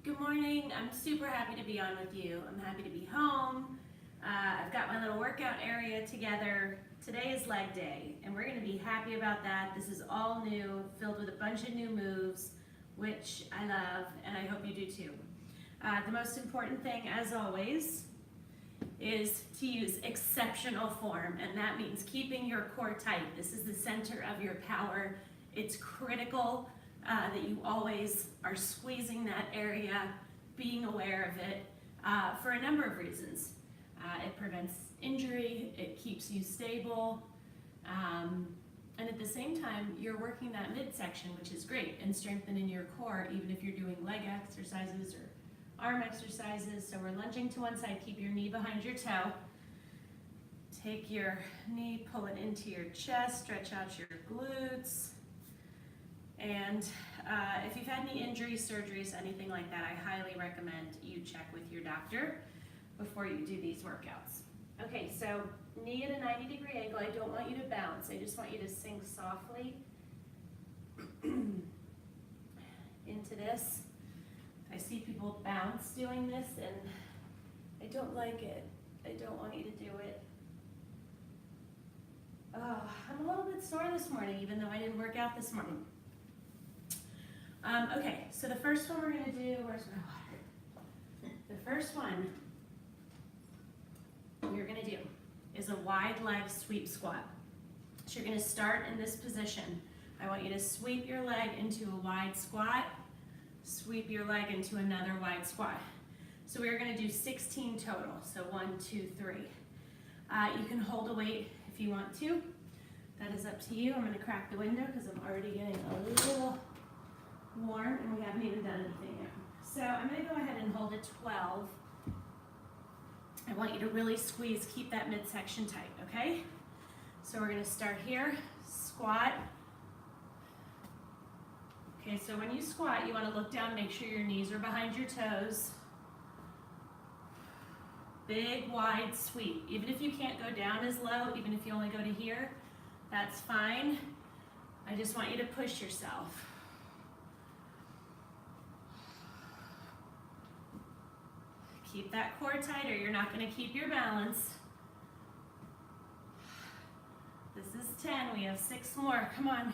Good morning. I'm super happy to be on with you. I'm happy to be home. I've got my little workout area together. Today is leg day, and we're going to be happy about that. This is all new, filled with a bunch of new moves, which I love, and I hope you do too. The most important thing, as always, is to use exceptional form, and that means keeping your core tight. This is the center of your power. It's critical that you always are squeezing that area, being aware of it for a number of reasons. It prevents injury, it keeps you stable, and at the same time, you're working that midsection, which is great, and strengthening your core, even if you're doing leg exercises or arm exercises. So we're lunging to one side, keep your knee behind your toe. Take your knee, pull it into your chest, stretch out your glutes. And if you've had any injuries, surgeries, anything like that, I highly recommend you check with your doctor before you do these workouts. Okay, so knee at a 90-degree angle. I don't want you to bounce. I just want you to sink softly into this. I see people bounce doing this, and I don't like it. I don't want you to do it. Oh, I'm a little bit sore this morning, even though I didn't work out this morning. Okay, so the first one we're going to do, where's my water? The first one we're going to do is a wide leg sweep squat. So you're going to start in this position. I want you to sweep your leg into a wide squat, sweep your leg into another wide squat. So we're going to do 16 total, so 1, 2, 3. You can hold a weight if you want to. That is up to you. I'm going to crack the window because I'm already getting a little warm and we haven't even done anything yet. So I'm going to go ahead and hold it 12. I want you to really squeeze, keep that midsection tight, okay? So we're going to start here, squat. Okay, so when you squat, you want to look down, make sure your knees are behind your toes. Big, wide sweep. Even if you can't go down as low, even if you only go to here, that's fine. I just want you to push yourself. Keep that core tight or you're not going to keep your balance. This is 10. We have 6 more. Come on.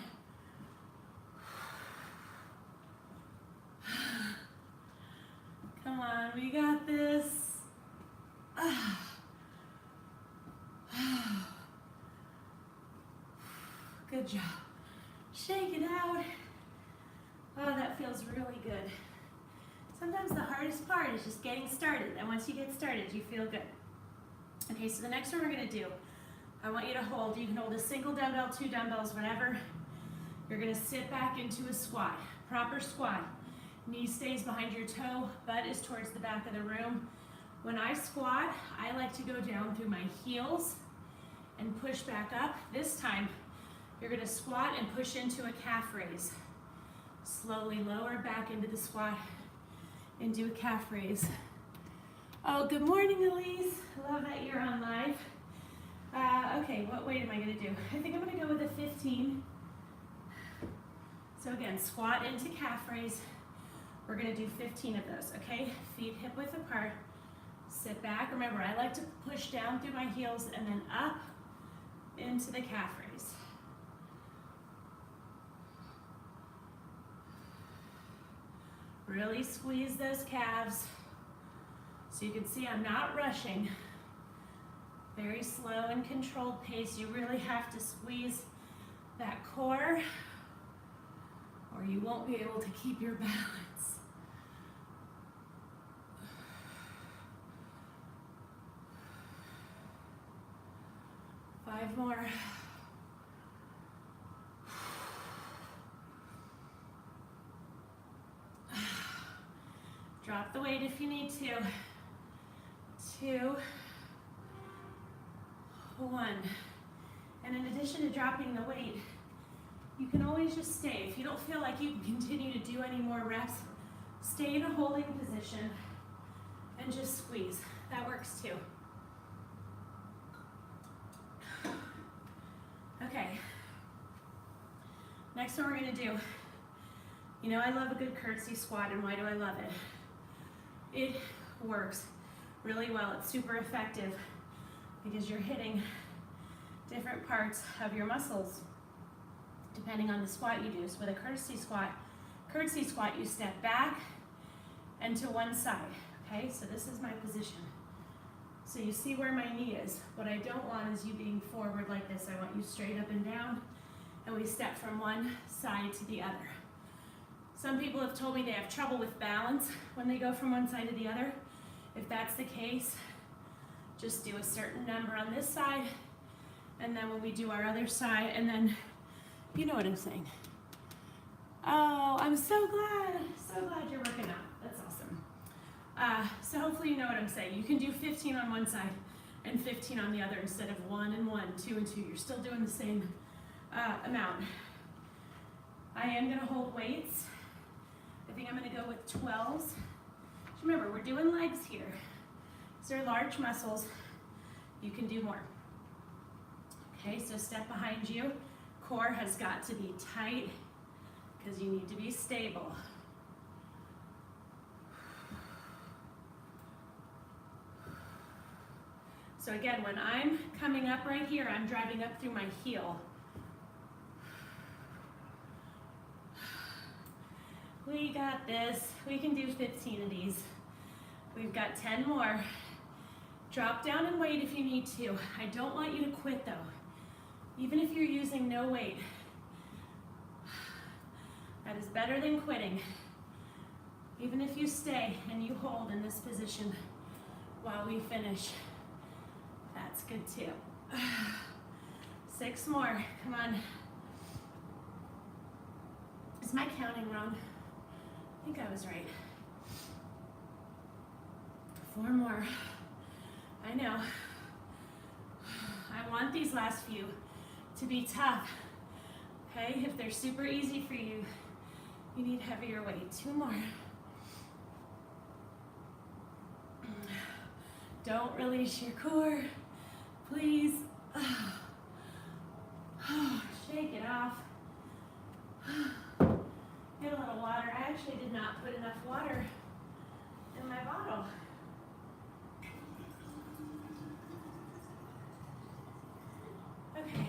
Come on, we got this. Good job. Shake it out. Oh, that feels really good. Sometimes the hardest part is just getting started, and once you get started, you feel good. Okay, so the next one we're going to do, I want you to hold, you can hold a single dumbbell, 2 dumbbells, whatever. You're going to sit back into a squat, proper squat. Knee stays behind your toe, butt is towards the back of the room. When I squat, I like to go down through my heels and push back up. This time, you're going to squat and push into a calf raise. Slowly lower back into the squat and do a calf raise. Oh, good morning, Elise. I love that you're on live. Okay, what weight am I going to do? I think I'm going to go with a 15. So again, squat into calf raise. We're going to do 15 of those, okay? Feet hip width apart. Sit back. Remember, I like to push down through my heels and then up into the calf raise. Really squeeze those calves. So you can see I'm not rushing. Very slow and controlled pace. You really have to squeeze that core or you won't be able to keep your balance. Five more. Drop the weight if you need to. 2, 1. And in addition to dropping the weight, you can always just stay. If you don't feel like you can continue to do any more reps, stay in a holding position and just squeeze. That works too. Okay. Next one we're going to do, you know I love a good curtsy squat, and why do I love it? it works really well. It's super effective because you're hitting different parts of your muscles depending on the squat you do. So with a curtsy squat, you step back and to one side, okay? So this is my position. So you see where my knee is. What I don't want is you being forward like this. I want you straight up and down, and we step from one side to the other. Some people have told me they have trouble with balance when they go from one side to the other. If that's the case, just do a certain number on this side, and then when we do our other side, and then, you know what I'm saying. Oh, I'm so glad you're working out. That's awesome. So hopefully you know what I'm saying. You can do 15 on one side and 15 on the other instead of 1 and 1, 2 and 2. You're still doing the same amount. I am gonna hold weights. I think I'm gonna go with 12s. Remember, we're doing legs here. These are large muscles. You can do more. Okay, so step behind you. Core has got to be tight because you need to be stable. So again, when I'm coming up right here, I'm driving up through my heel. We got this. We can do 15 of these. We've got 10 more. Drop down and wait if you need to. I don't want you to quit though. Even if you're using no weight, that is better than quitting. Even if you stay and you hold in this position while we finish, that's good too. 6 more, come on. Is my counting wrong? I think I was right. 4 more. I know. I want these last few to be tough. Okay, if they're super easy for you, you need heavier weight. 2 more. Don't release your core, please. Shake it off. Get a little water. I actually did not put enough water in my bottle. Okay.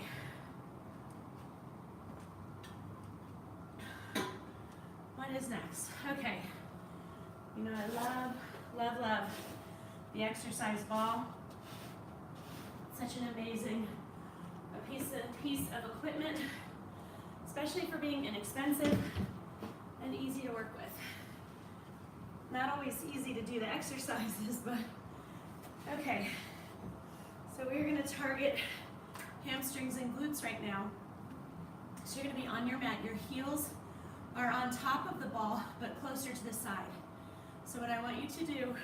What is next? Okay. You know, I love the exercise ball. Such an amazing piece of equipment, especially for being inexpensive and easy to work with. Not always easy to do the exercises, but okay. So we're gonna target hamstrings and glutes right now. So you're gonna be on your mat. Your heels are on top of the ball, but closer to the side. So what I want you to do,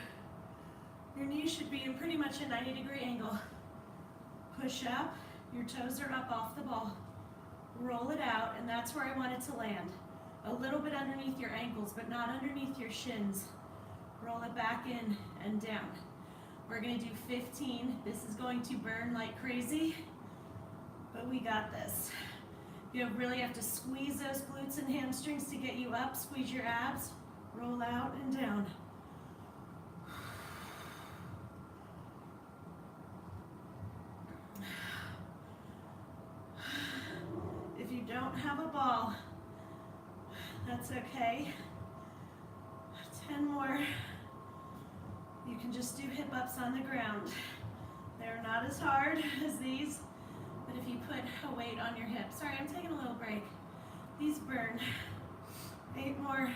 your knees should be in pretty much a 90-degree angle. Push up, your toes are up off the ball. Roll it out, and that's where I want it to land. A little bit underneath your ankles, but not underneath your shins. Roll it back in and down. We're gonna do 15. This is going to burn like crazy, but we got this. You really have to squeeze those glutes and hamstrings to get you up. Squeeze your abs, roll out and down. If you don't have a ball, that's okay. 10 more. You can just do hip ups on the ground. They're not as hard as these, but if you put a weight on your hips. Sorry, I'm taking a little break. These burn. 8 more.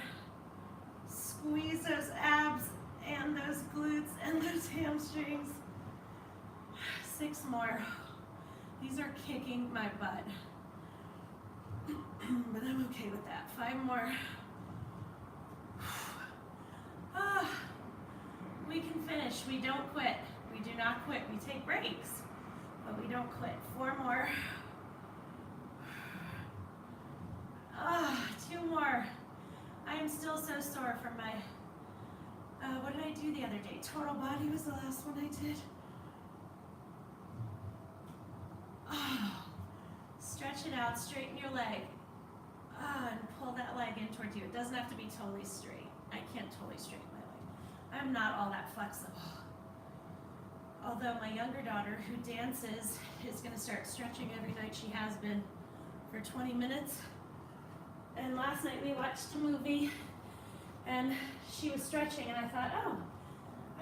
Squeeze those abs and those glutes and those hamstrings. 6 more. These are kicking my butt. But I'm okay with that. 5 more. We can finish. We don't quit. We do not quit. We take breaks, but we don't quit. 4 more. 2 more. I am still so sore from my, what did I do the other day? Total body was the last one I did. Stretch it out, straighten your leg, and pull that leg in towards you. It doesn't have to be totally straight. I can't totally straighten my leg. I'm not all that flexible. Although my younger daughter, who dances, is going to start stretching every night. She has been for 20 minutes. And last night we watched a movie and she was stretching and I thought, oh,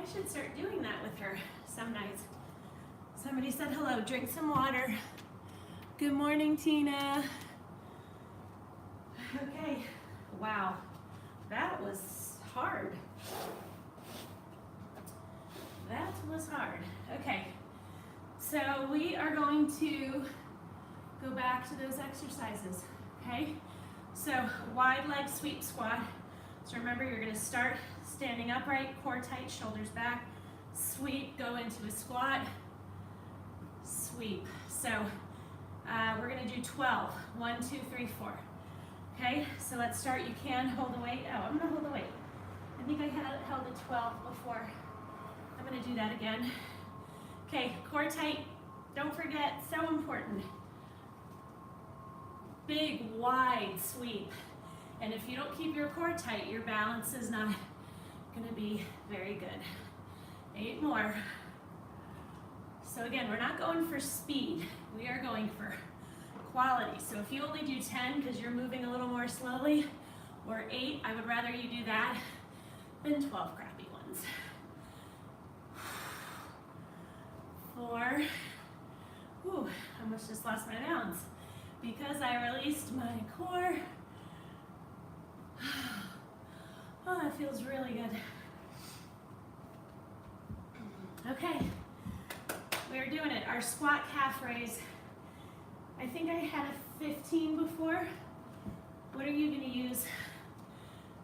I should start doing that with her some nights. Somebody said hello, drink some water. Good morning, Tina. Okay, wow, that was hard. That was hard. Okay, so we are going to go back to those exercises, okay? So wide leg sweep squat. So remember, you're gonna start standing upright, core tight, shoulders back, sweep, go into a squat, sweep. So we're gonna do 12. 1, 2, 3, 4. Okay, so let's start. You can hold the weight. Oh, I'm gonna hold the weight. I think I held a 12 before. I'm gonna do that again. Okay, core tight. Don't forget, so important. Big, wide sweep. And if you don't keep your core tight, your balance is not gonna be very good. 8 more. So again, we're not going for speed. We are going for quality. So if you only do 10 because you're moving a little more slowly, or 8, I would rather you do that than 12 crappy ones. 4. Ooh, I almost just lost my balance because I released my core. Oh, that feels really good. Okay, we're doing it. Our squat calf raise. I think I had a 15 before. What are you gonna use?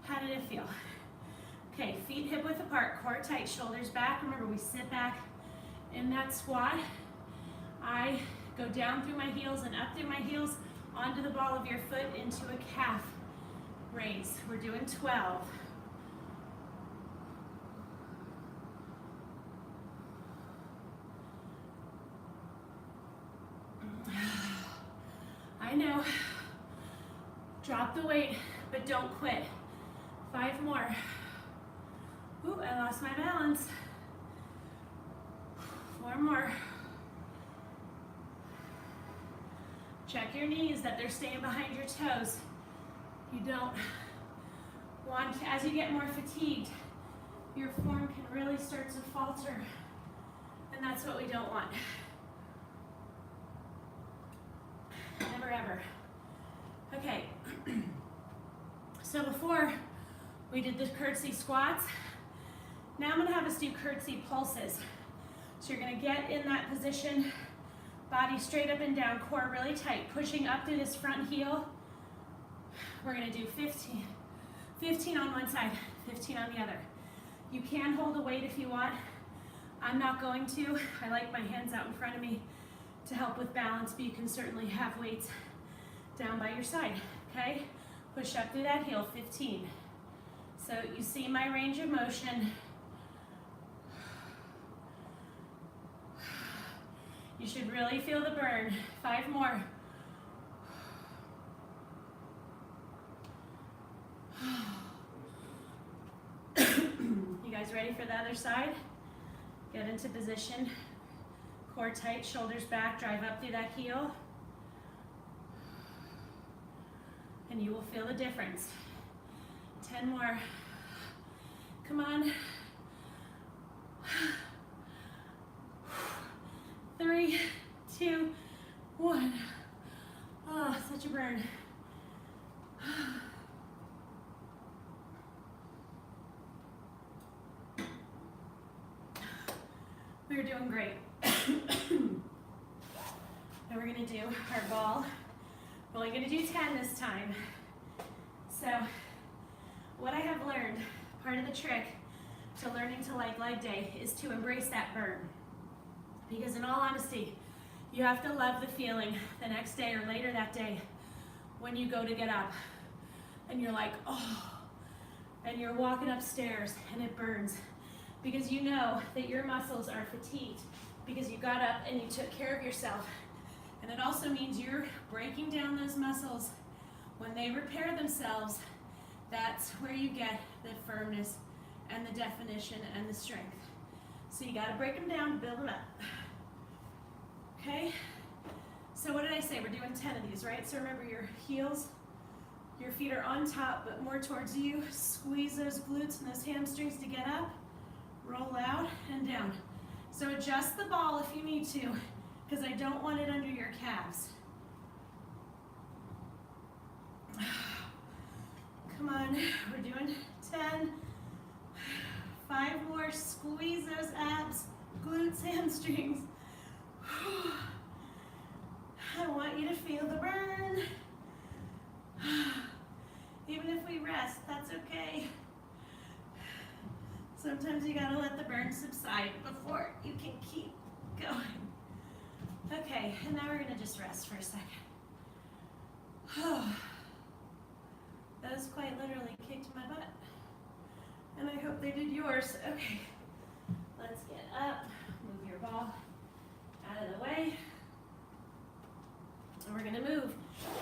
How did it feel? Okay, feet hip width apart, core tight, shoulders back. Remember, we sit back in that squat. I go down through my heels and up through my heels onto the ball of your foot into a calf raise. We're doing 12. I know. Drop the weight, but don't quit. 5 more. Ooh, I lost my balance. 4 more. Check your knees that they're staying behind your toes. You don't want to, as you get more fatigued, your form can really start to falter, and that's what we don't want. Never ever. Okay, so before we did the curtsy squats, now I'm gonna have us do curtsy pulses. So you're gonna get in that position, body straight up and down, core really tight, pushing up through this front heel. We're gonna do 15. 15 on one side, 15 on the other. You can hold a weight if you want. I'm not going to. I like my hands out in front of me to help with balance, but you can certainly have weights down by your side, okay? Push up through that heel, 15. So you see my range of motion. You should really feel the burn. 5 more. You guys ready for the other side? Get into position. Core tight, shoulders back, drive up through that heel. And you will feel the difference. 10 more. Come on. 3, 2, 1. Oh, such a burn. We're doing great. Now we're gonna do our ball. We're only gonna do 10 this time. So what I have learned, part of the trick to learning to like leg day is to embrace that burn. Because in all honesty, you have to love the feeling the next day or later that day when you go to get up and you're like, oh, and you're walking upstairs and it burns because you know that your muscles are fatigued because you got up and you took care of yourself. And it also means you're breaking down those muscles. When they repair themselves, that's where you get the firmness and the definition and the strength. So you gotta break them down to build them up. Okay? So what did I say? We're doing 10 of these, right? So remember your heels, your feet are on top, but more towards you. Squeeze those glutes and those hamstrings to get up. Roll out and down. So adjust the ball if you need to, because I don't want it under your calves. Come on, we're doing 10. 5 more, squeeze those abs, glutes, hamstrings. I want you to feel the burn. Even if we rest, that's okay. Sometimes you gotta let the burn subside before you can keep going. Okay, and now we're gonna just rest for a second. Those quite literally kicked my butt. And I hope they did yours. Okay, let's get up, move your ball out of the way. And we're gonna move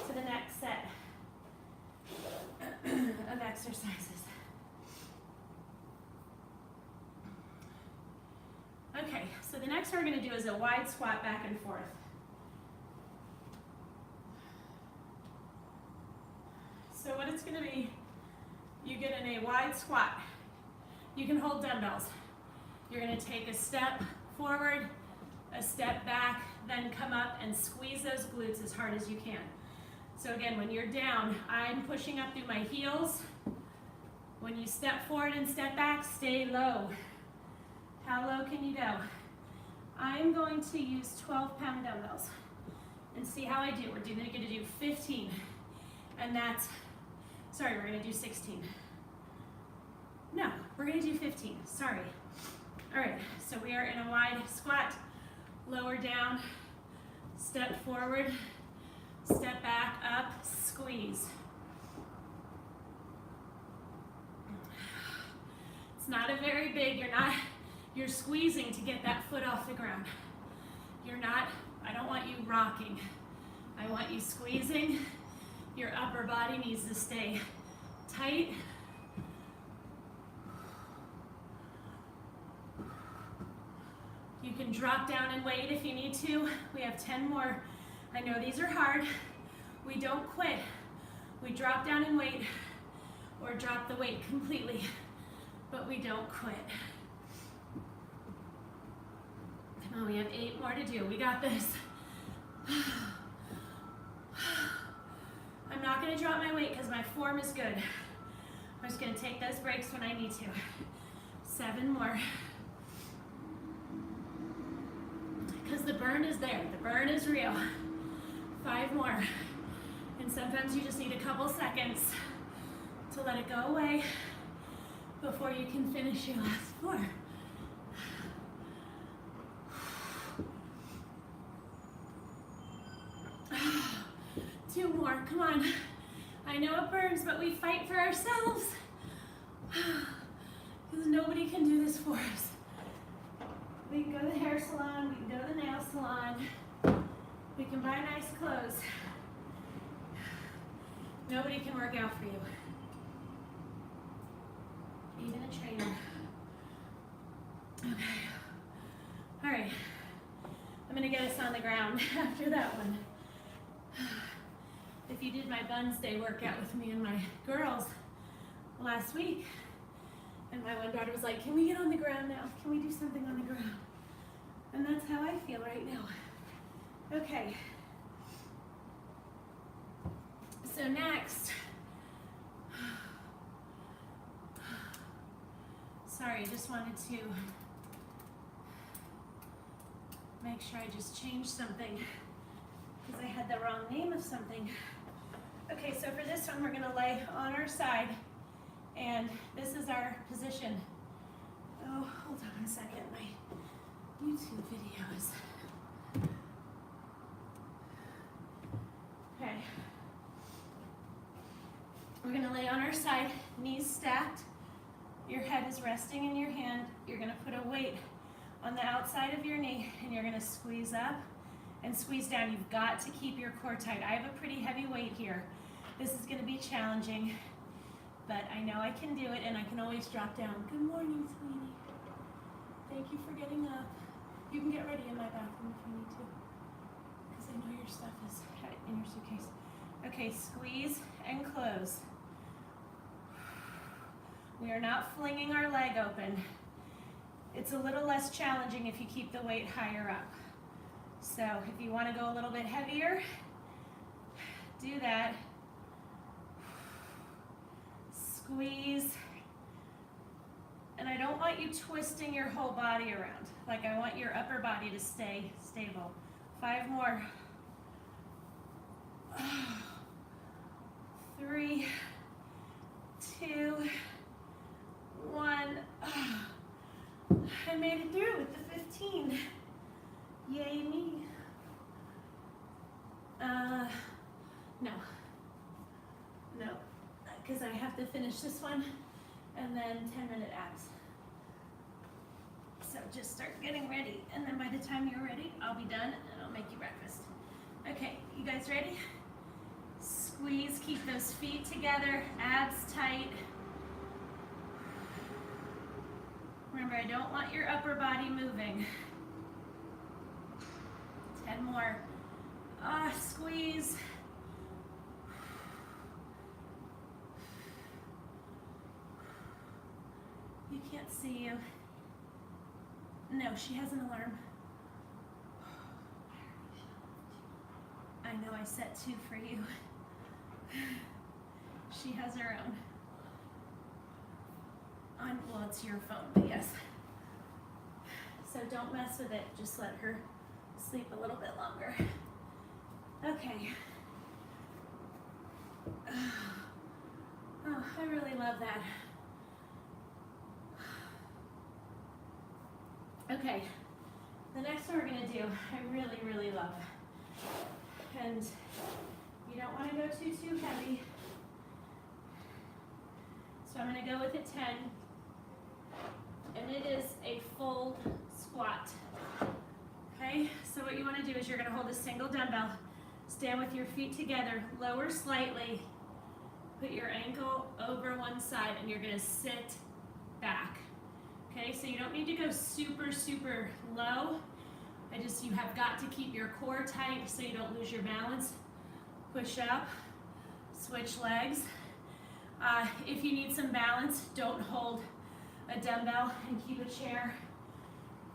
to the next set of exercises. Okay, so the next one we're gonna do is a wide squat back and forth. So what it's gonna be, you get in a wide squat. You can hold dumbbells. You're gonna take a step forward, a step back, then come up and squeeze those glutes as hard as you can. So again, when you're down, I'm pushing up through my heels. When you step forward and step back, stay low. How low can you go? I'm going to use 12-pound dumbbells and see how I do. We're gonna do 15, and that's, sorry, we're gonna do 16. No, we're gonna do 15, sorry. All right, so we are in a wide squat, lower down, step forward, step back, up, squeeze. It's not a very big, you're squeezing to get that foot off the ground. I don't want you rocking. I want you squeezing. Your upper body needs to stay tight. You can drop down and wait if you need to. We have 10 more. I know these are hard. We don't quit. We drop down and wait, or drop the weight completely, but we don't quit. Come on, we have 8 more to do. We got this. I'm not gonna drop my weight because my form is good. I'm just gonna take those breaks when I need to. 7 more. Because the burn is there, the burn is real. 5 more. And sometimes you just need a couple seconds to let it go away before you can finish your last 4. Two more, come on. I know it burns, but we fight for ourselves. Because nobody can do this for us. We can go to the hair salon, we can go to the nail salon, we can buy nice clothes. Nobody can work out for you. Even a trainer. Okay. All right. I'm gonna get us on the ground after that one. If you did my Buns Day workout with me and my girls last week, and my one daughter was like, can we get on the ground now? Can we do something on the ground? And that's how I feel right now. Okay. So next, sorry, I just wanted to make sure I just changed something because I had the wrong name of something. Okay, so for this one, we're gonna lay on our side, and this is our position. Oh, hold on a second, my YouTube video is. Okay. We're gonna lay on our side, knees stacked. Your head is resting in your hand. You're gonna put a weight on the outside of your knee, and you're gonna squeeze up and squeeze down. You've got to keep your core tight. I have a pretty heavy weight here. This is gonna be challenging. but I know I can do it, and I can always drop down. Good morning, sweetie. Thank you for getting up. You can get ready in my bathroom if you need to, because I know your stuff is in your suitcase. Okay, squeeze and close. We are not flinging our leg open. It's a little less challenging if you keep the weight higher up. So if you want to go a little bit heavier, do that. Squeeze. And I don't want you twisting your whole body around. Like, I want your upper body to stay stable. 5 more. 3, 2, 1. I made it through with the 15. Yay me. No, because I have to finish this one and then 10-minute abs. So just start getting ready, and then by the time you're ready, I'll be done and I'll make you breakfast. Okay, you guys ready? Squeeze, keep those feet together, abs tight. Remember, I don't want your upper body moving. 10 more. Squeeze. You can't see you. No, she has an alarm. I know I set 2 for you. She has her own. Well, it's your phone, but yes. So don't mess with it. Just let her sleep a little bit longer. Okay. Oh, I really love that. Okay, the next one we're gonna do, I really, really love. And you don't wanna go too heavy. So I'm gonna go with a 10. And it is a fold squat. Okay, so what you wanna do is you're gonna hold a single dumbbell, stand with your feet together, lower slightly, put your ankle over one side, and you're gonna sit back. Okay, so you don't need to go super, super low. You have got to keep your core tight so you don't lose your balance. Push up, switch legs. If you need some balance, don't hold a dumbbell, and keep a chair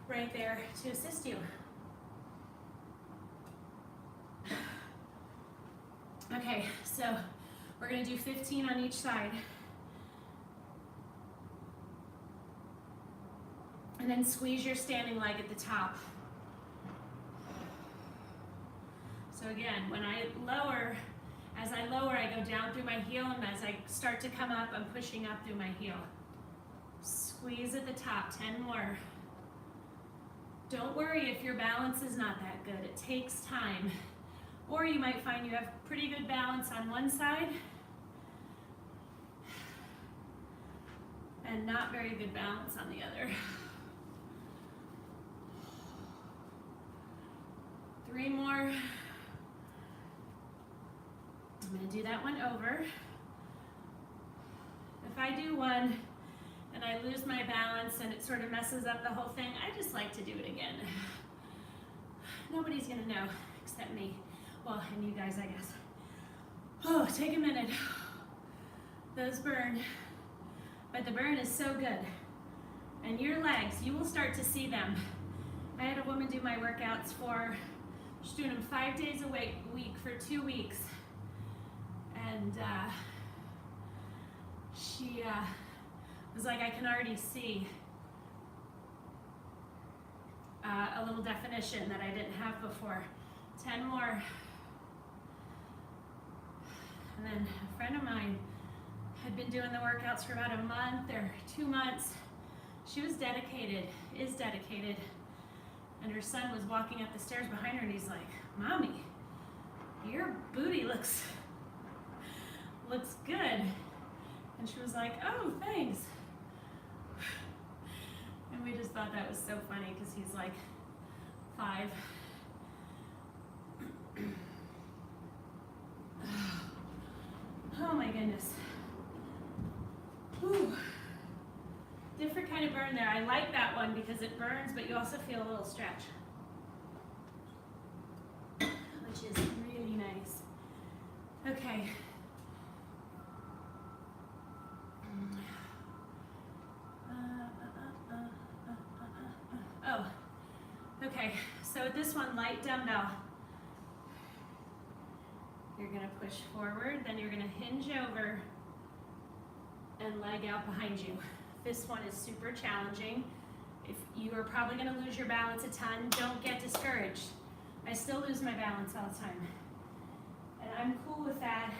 right there to assist you. Okay, so we're gonna do 15 on each side. And then squeeze your standing leg at the top. So again, when I lower, as I lower, I go down through my heel, and as I start to come up, I'm pushing up through my heel. Squeeze at the top, 10 more. Don't worry if your balance is not that good. It takes time. Or you might find you have pretty good balance on one side and not very good balance on the other. 3 more. I'm gonna do that one over. If I do one and I lose my balance and it sort of messes up the whole thing, I just like to do it again. Nobody's gonna know except me. Well, and you guys, I guess. Oh, take a minute. Those burn, but the burn is so good. And your legs, you will start to see them. I had a woman do my workouts she's doing them 5 days a week for 2 weeks. And she was like, I can already see a little definition that I didn't have before. 10 more. And then a friend of mine had been doing the workouts for about a month or 2 months. She was dedicated, is dedicated, and her son was walking up the stairs behind her, and he's like, Mommy, your booty looks good. And she was like, oh, thanks. And we just thought that was so funny because he's like 5. Oh my goodness. different kind of burn there. I like that one because it burns, but you also feel a little stretch, which is really nice. Okay. Oh, okay. So with this one, light dumbbell. You're gonna push forward, then you're gonna hinge over and leg out behind you. This one is super challenging. If you are probably gonna lose your balance a ton, don't get discouraged. I still lose my balance all the time. And I'm cool with that.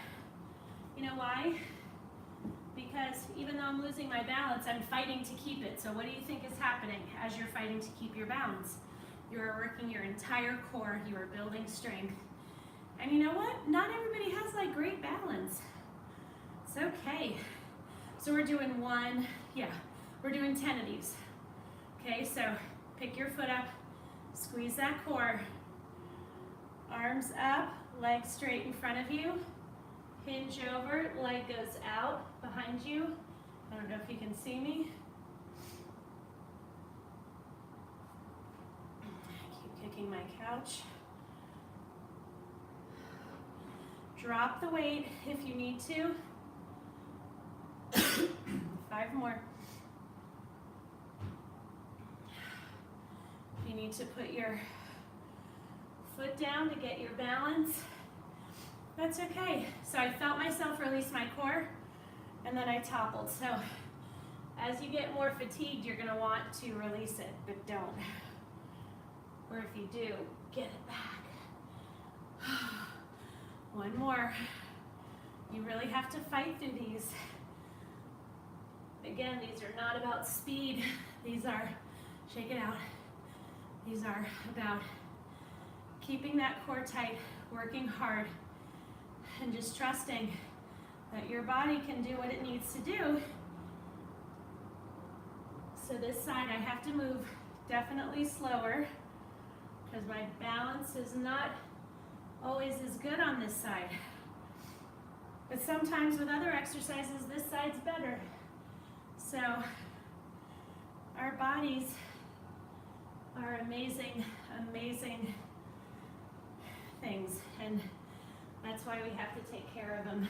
You know why? Because even though I'm losing my balance, I'm fighting to keep it. So what do you think is happening as you're fighting to keep your balance? You are working your entire core, you are building strength. And you know what? Not everybody has like great balance. It's okay. So we're doing we're doing 10 of these. Okay, so pick your foot up, squeeze that core, arms up, legs straight in front of you, hinge over, leg goes out behind you. I don't know if you can see me. Keep kicking my couch. Drop the weight if you need to. 5 more. If you need to put your foot down to get your balance, that's okay. So I felt myself release my core and then I toppled. So as you get more fatigued, you're gonna want to release it, but don't. Or if you do, get it back. 1 more. You really have to fight through these. Again, these are not about speed. These are, shake it out. These are about keeping that core tight, working hard, and just trusting that your body can do what it needs to do. So this side, I have to move definitely slower because my balance is not always as good on this side. But sometimes with other exercises, this side's better. So our bodies are amazing, amazing things, and that's why we have to take care of them.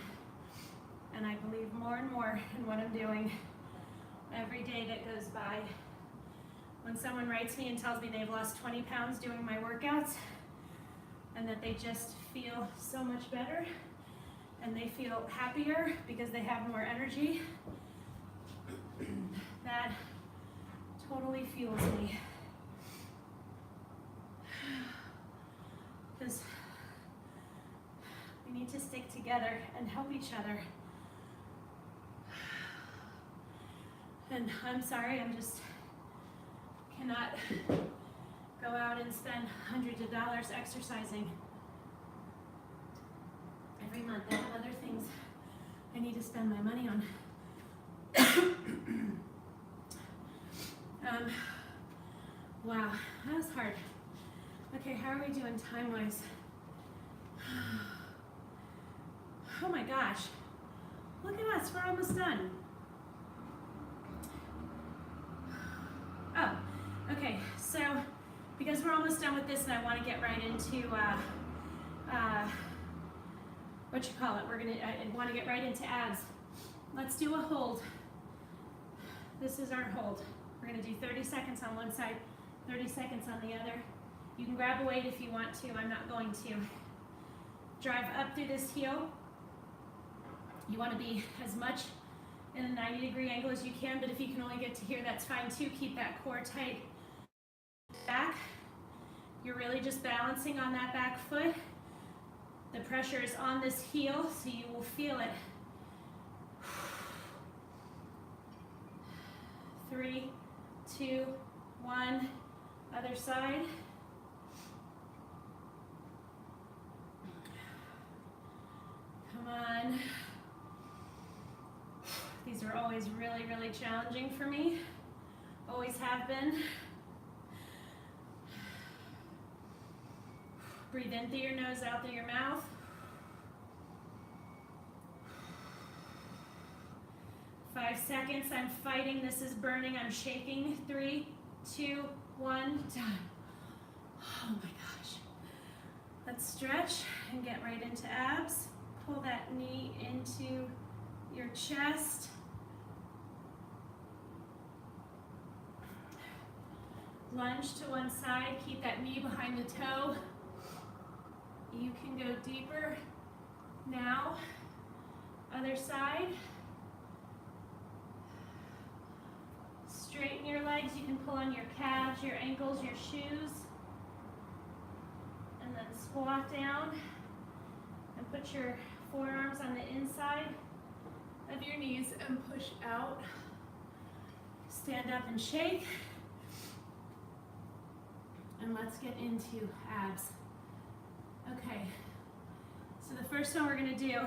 And I believe more and more in what I'm doing every day that goes by. When someone writes me and tells me they've lost 20 pounds doing my workouts and that they just feel so much better and they feel happier because they have more energy, that totally fuels me. Because we need to stick together and help each other. And I'm sorry, I just cannot go out and spend hundreds of dollars exercising every month. I have other things I need to spend my money on. Wow, that was hard. Okay, how are we doing time-wise? Oh my gosh, look at us, we're almost done. Oh, okay, so because we're almost done with this and I want to get right into, I want to get right into abs. Let's do a hold. This is our hold. We're going to do 30 seconds on one side, 30 seconds on the other. You can grab a weight if you want to, I'm not going to. Drive up through this heel. You want to be as much in a 90-degree angle as you can, but if you can only get to here, that's fine too. Keep that core tight. Back. You're really just balancing on that back foot. The pressure is on this heel, so you will feel it. 3, 2, 1. Other side. Come on. These are always really, really challenging for me. Always have been. Breathe in through your nose, out through your mouth. 5, 5 seconds. I'm fighting. This is burning. I'm shaking. 3, 2, 1, done. Oh my gosh. Let's stretch and get right into abs. Pull that knee into your chest. Lunge to one side. Keep that knee behind the toe. You can go deeper now. Other side. Straighten your legs. You can pull on your calves, your ankles, your shoes. And then squat down and put your forearms on the inside of your knees and push out. Stand up and shake. And let's get into abs. Okay, so the first one we're gonna do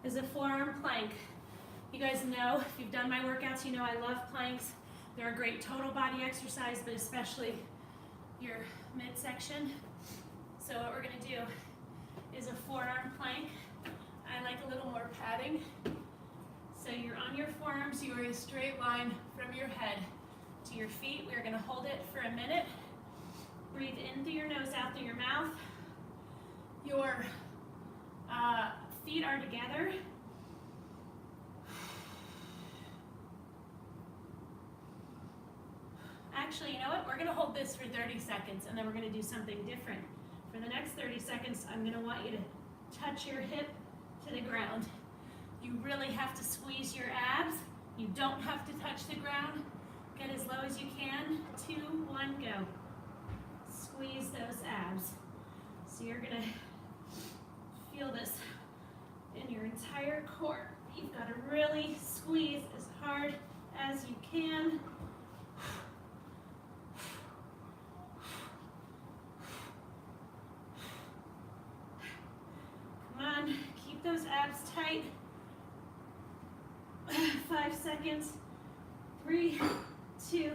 is a forearm plank. You guys know, if you've done my workouts, you know I love planks. They're a great total body exercise, but especially your midsection. So what we're gonna do is a forearm plank. I like a little more padding. So you're on your forearms, you are a straight line from your head to your feet. We're gonna hold it for a minute. Breathe in through your nose, out through your mouth. Your feet are together. Actually, you know what? We're gonna hold this for 30 seconds and then we're gonna do something different. For the next 30 seconds, I'm gonna want you to touch your hip to the ground. You really have to squeeze your abs. You don't have to touch the ground. Get as low as you can. 2, 1, go. Squeeze those abs. So you're gonna feel this in your entire core. You've got to really squeeze as hard as you can. Come on, keep those abs tight. 5 seconds. 3, 2,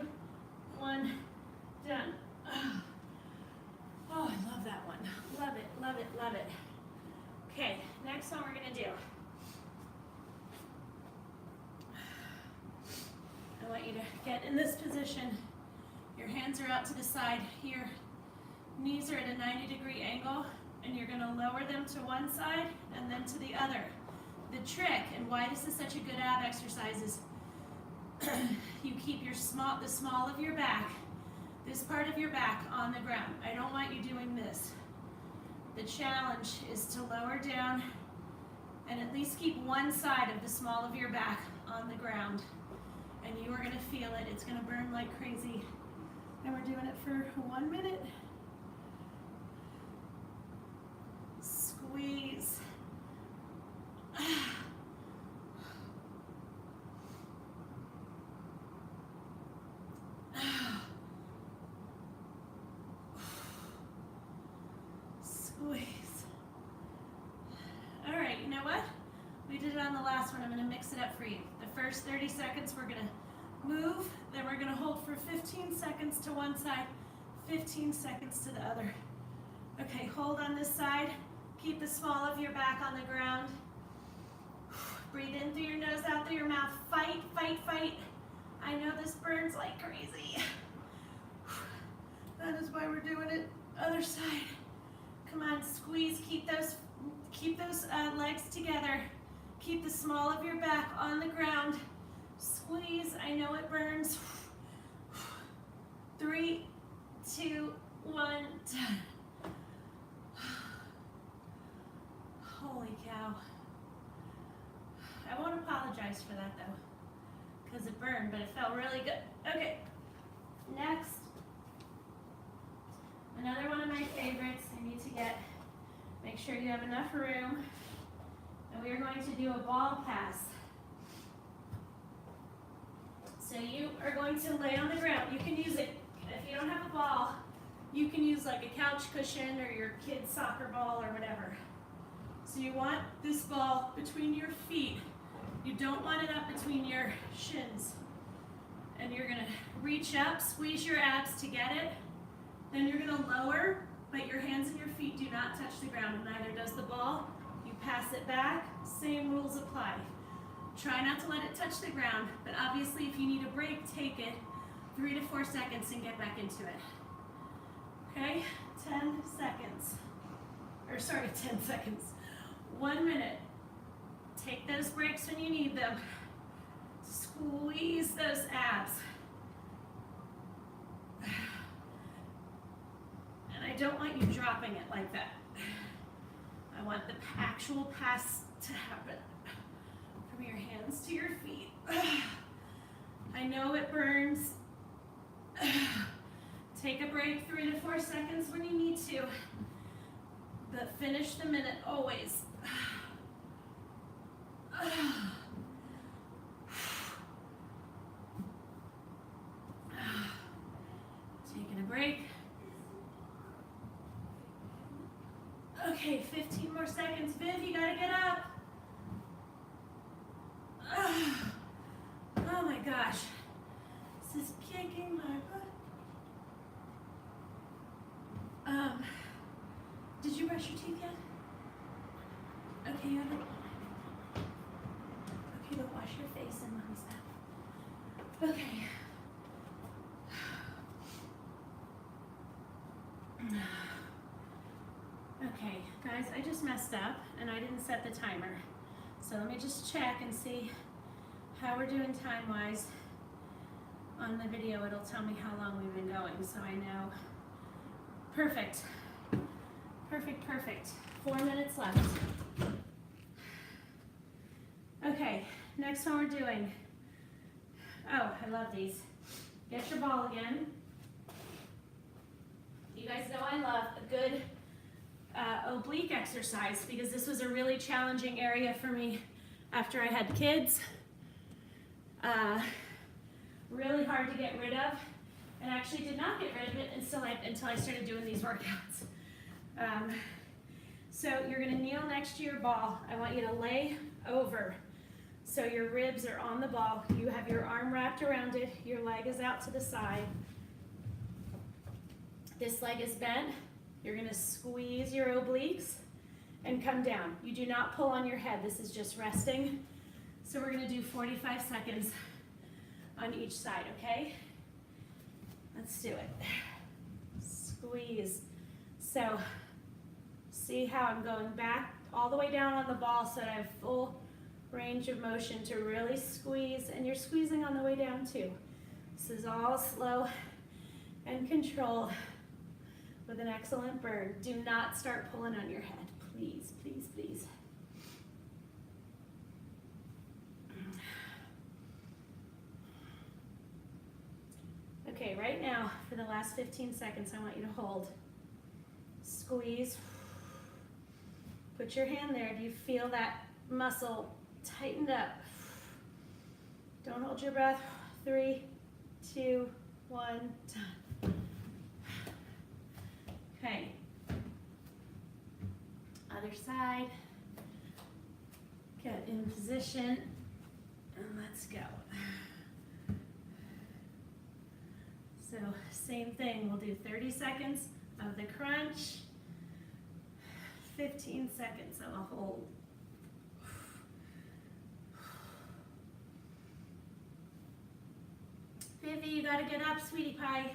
1, done. Oh, I love that one. Love it, love it, love it. Okay, next one we're gonna do. I want you to get in this position. Your hands are out to the side. Your knees are at a 90-degree angle, and you're gonna lower them to one side and then to the other. The trick, and why this is such a good ab exercise, is you keep the small of your back, this part of your back, on the ground. I don't want you doing this. The challenge is to lower down and at least keep one side of the small of your back on the ground. And you are gonna feel it. It's gonna burn like crazy. And we're doing it for 1 minute. Squeeze. Squeeze. All right, you know what? We did it on the last one. I'm gonna mix it up for you. The first 30 seconds, we're gonna move, then we're gonna hold for 15 seconds to one side, 15 seconds to the other. Okay, hold on this side. Keep the small of your back on the ground. Breathe in through your nose, out through your mouth. Fight, fight, fight. I know this burns like crazy. That is why we're doing it. Other side. Come on, squeeze. Keep those legs together. Keep the small of your back on the ground. Squeeze. I know it burns. 3, 2, 1, done. Holy cow. I won't apologize for that though, because it burned, but it felt really good. Okay, next. Another one of my favorites. I need to make sure you have enough room. And we are going to do a ball pass. So you are going to lay on the ground. You can use it, if you don't have a ball, you can use like a couch cushion or your kid's soccer ball or whatever. So you want this ball between your feet. You don't want it up between your shins. And you're gonna reach up, squeeze your abs to get it. Then you're gonna lower, but your hands and your feet do not touch the ground, and neither does the ball. You pass it back, same rules apply. Try not to let it touch the ground, but obviously if you need a break, take it 3 to 4 seconds and get back into it. Okay, 10 seconds. Or sorry, 10 seconds. 1 minute. Take those breaks when you need them. Squeeze those abs. And I don't want you dropping it like that. I want the actual pass to happen. From your hands to your feet. I know it burns. Take a break 3 to 4 seconds when you need to. But finish the minute always. Taking a break. Okay, 15 more seconds. Viv, you gotta get up. Oh my gosh. This is kicking my butt. Did you brush your teeth yet? Okay, you haven't. Okay, go wash your face in mommy's bath. Okay. Okay, guys, I just messed up and I didn't set the timer. So let me just check and see how we're doing time-wise. On the video, it'll tell me how long we've been going, so I know. Perfect. Perfect, perfect. 4 minutes left. Okay, next one we're doing. Oh, I love these. Get your ball again. You guys know I love a good oblique exercise because this was a really challenging area for me after I had kids. Really hard to get rid of, and actually did not get rid of it until I started doing these workouts. So you're gonna kneel next to your ball. I want you to lay over. So your ribs are on the ball. You have your arm wrapped around it. Your leg is out to the side. This leg is bent. You're gonna squeeze your obliques and come down. You do not pull on your head. This is just resting. So we're gonna do 45 seconds on each side, okay? Let's do it. Squeeze. So, see how I'm going back all the way down on the ball so that I have full range of motion to really squeeze, and you're squeezing on the way down too. This is all slow and controlled with an excellent burn. Do not start pulling on your head, please, please, please. Okay, right now, for the last 15 seconds, I want you to hold. Squeeze. Put your hand there. Do you feel that muscle tightened up? Don't hold your breath. 3, 2, 1, done. Okay. Other side. Get in position, and let's go. So same thing, we'll do 30 seconds of the crunch, 15 seconds of a hold. Vivi, you gotta get up, sweetie pie.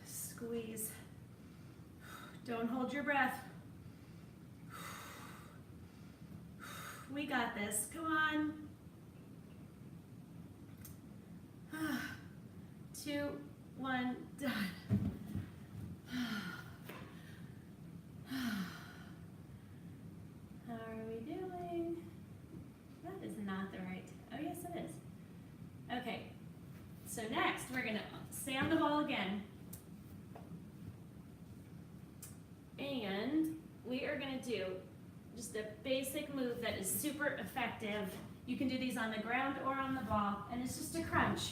Squeeze. Don't hold your breath. We got this. Come on. 2, 1, done. How are we doing? That is not the right. Oh, yes, it is. Okay. So next, we're going to stay on the ball again. And we are going to do just a basic move that is super effective. You can do these on the ground or on the ball, and it's just a crunch.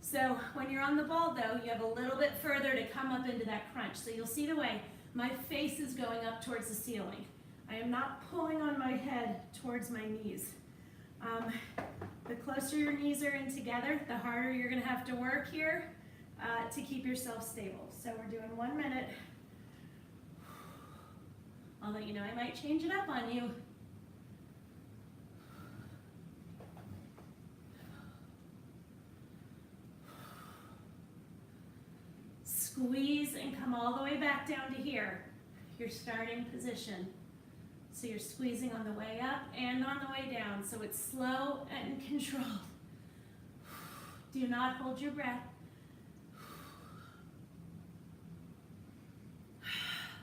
So when you're on the ball, though, you have a little bit further to come up into that crunch. So you'll see the way my face is going up towards the ceiling. I am not pulling on my head towards my knees. The closer your knees are in together, the harder you're gonna have to work here to keep yourself stable. So we're doing 1 minute. I'll let you know I might change it up on you. Squeeze and come all the way back down to here, your starting position. So you're squeezing on the way up and on the way down, so it's slow and controlled. Do not hold your breath.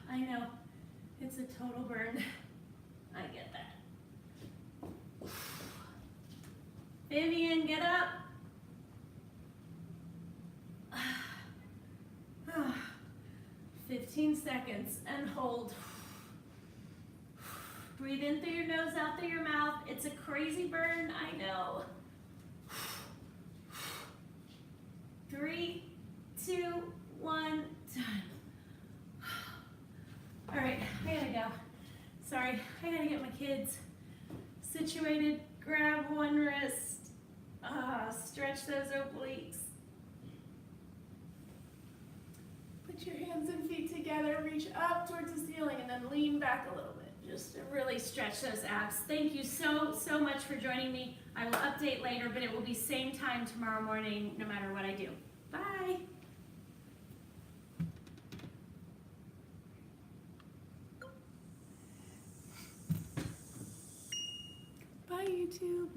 I know, it's a total burn. I get that. Vivian, get up. 15 seconds and hold. Breathe in through your nose, out through your mouth. It's a crazy burn, I know. 3, 2, 1, done. All right, I gotta go. Sorry, I gotta get my kids situated. Grab one wrist, stretch those obliques. Put your hands and feet together, reach up towards the ceiling, and then lean back a little bit, just to really stretch those abs. Thank you so much for joining me. I will update later, but it will be same time tomorrow morning, no matter what I do. Bye. Bye, YouTube.